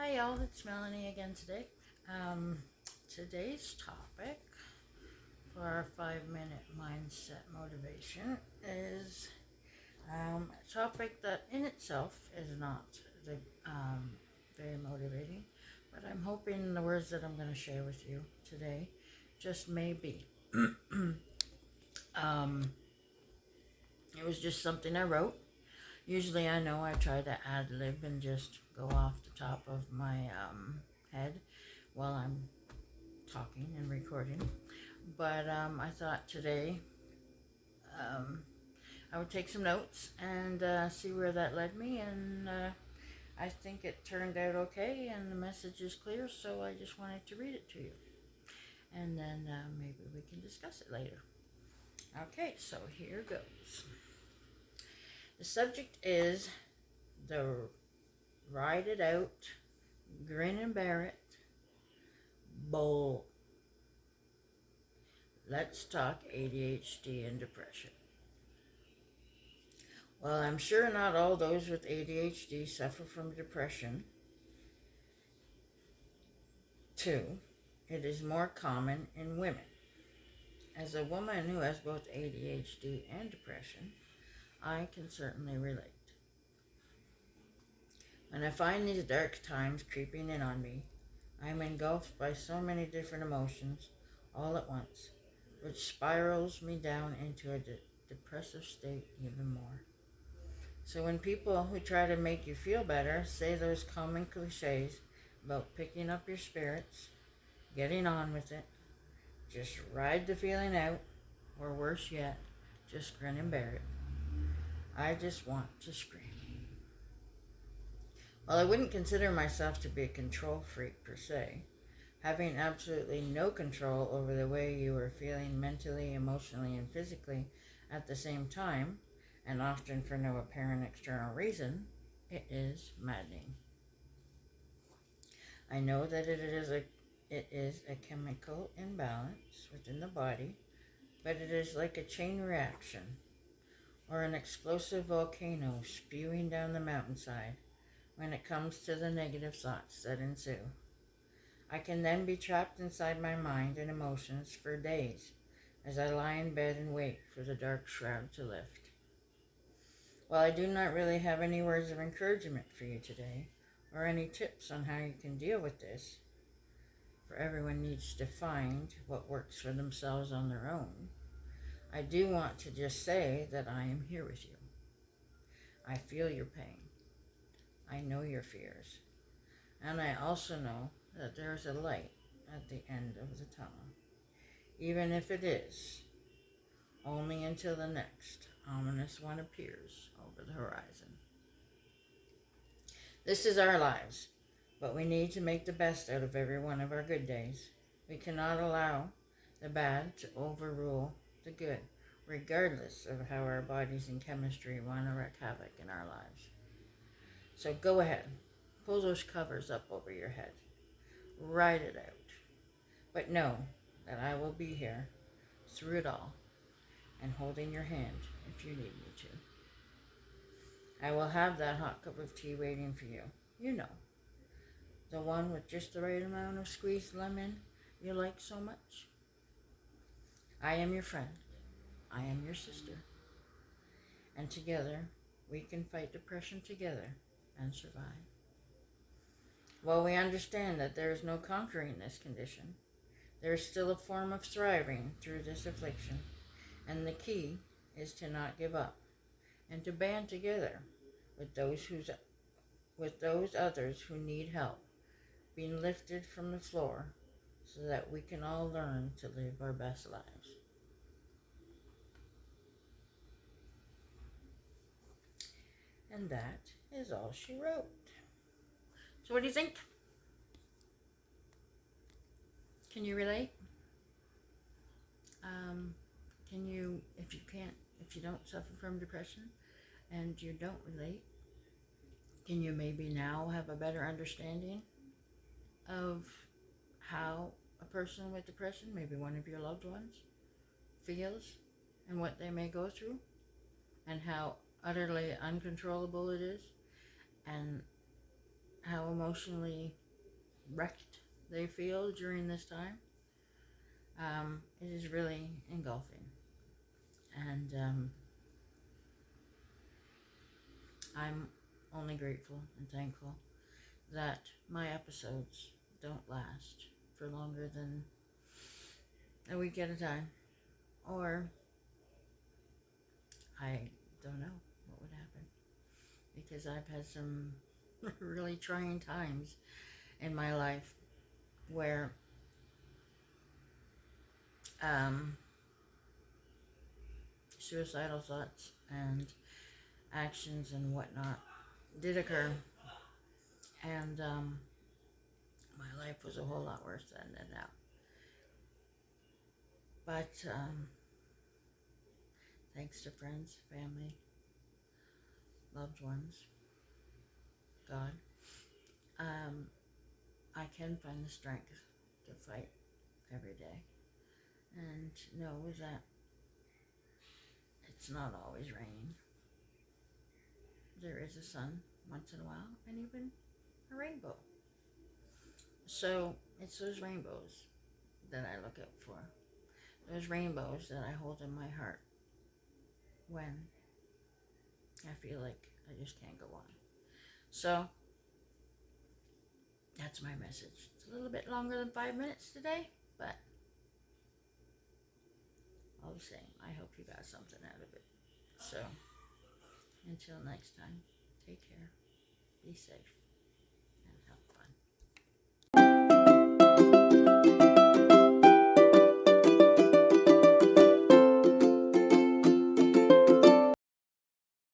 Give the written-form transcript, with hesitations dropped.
Hi y'all, it's Melanie again today. Today's topic for our 5-minute mindset motivation is a topic that in itself is not very motivating, but I'm hoping the words that I'm going to share with you today just may be. It was just something I wrote. Usually I know I try to ad lib and just go off the top of my head while I'm talking and recording. But I thought today I would take some notes and see where that led me. And I think it turned out okay and the message is clear. So I just wanted to read it to you. And then maybe we can discuss it later. Okay, so here goes. The subject is the ride it out, grin and bear it, bull. Let's talk ADHD and depression. Well, I'm sure not all those with ADHD suffer from depression. Two, it is more common in women. As a woman who has both ADHD and depression, I can certainly relate. When I find these dark times creeping in on me, I am engulfed by so many different emotions all at once, which spirals me down into a depressive state even more. So when people who try to make you feel better say those common cliches about picking up your spirits, getting on with it, just ride the feeling out, or worse yet, just grin and bear it, I just want to scream. While I wouldn't consider myself to be a control freak per se, having absolutely no control over the way you are feeling mentally, emotionally, and physically at the same time, and often for no apparent external reason, it is maddening. I know that it is a chemical imbalance within the body, but it is like a chain reaction or an explosive volcano spewing down the mountainside when it comes to the negative thoughts that ensue. I can then be trapped inside my mind and emotions for days as I lie in bed and wait for the dark shroud to lift. While I do not really have any words of encouragement for you today, or any tips on how you can deal with this, for everyone needs to find what works for themselves on their own, I do want to just say that I am here with you. I feel your pain. I know your fears. And I also know that there is a light at the end of the tunnel, even if it is only until the next ominous one appears over the horizon. This is our lives, but we need to make the best out of every one of our good days. We cannot allow the bad to overrule the good, regardless of how our bodies and chemistry want to wreak havoc in our lives. So go ahead, pull those covers up over your head, ride it out, but know that I will be here through it all and holding your hand if you need me to. I will have that hot cup of tea waiting for you. You know, the one with just the right amount of squeezed lemon you like so much. I am your friend. I am your sister. And together, we can fight depression together and survive. While we understand that there is no conquering this condition, there is still a form of thriving through this affliction, and the key is to not give up and to band together with those others who need help being lifted from the floor so that we can all learn to live our best lives. And that is all she wrote. So what do you think? Can you relate? Can you, if you don't suffer from depression and you don't relate, can you maybe now have a better understanding of how a person with depression, maybe one of your loved ones, feels and what they may go through and how utterly uncontrollable it is and how emotionally wrecked they feel during this time. It is really engulfing. And I'm only grateful and thankful that my episodes don't last for longer than a week at a time. Or I don't know what would happen, because I've had some really trying times in my life where suicidal thoughts and actions and whatnot did occur, and my life was a whole lot worse then than now. But thanks to friends, family, loved ones, God, I can find the strength to fight every day and know that it's not always raining. There is a sun once in a while, and even a rainbow. So it's those rainbows that I look out for. Those rainbows that I hold in my heart when I feel like I just can't go on. So that's my message. It's a little bit longer than 5 minutes today, but all the same, I hope you got something out of it. So until next time, take care. Be safe.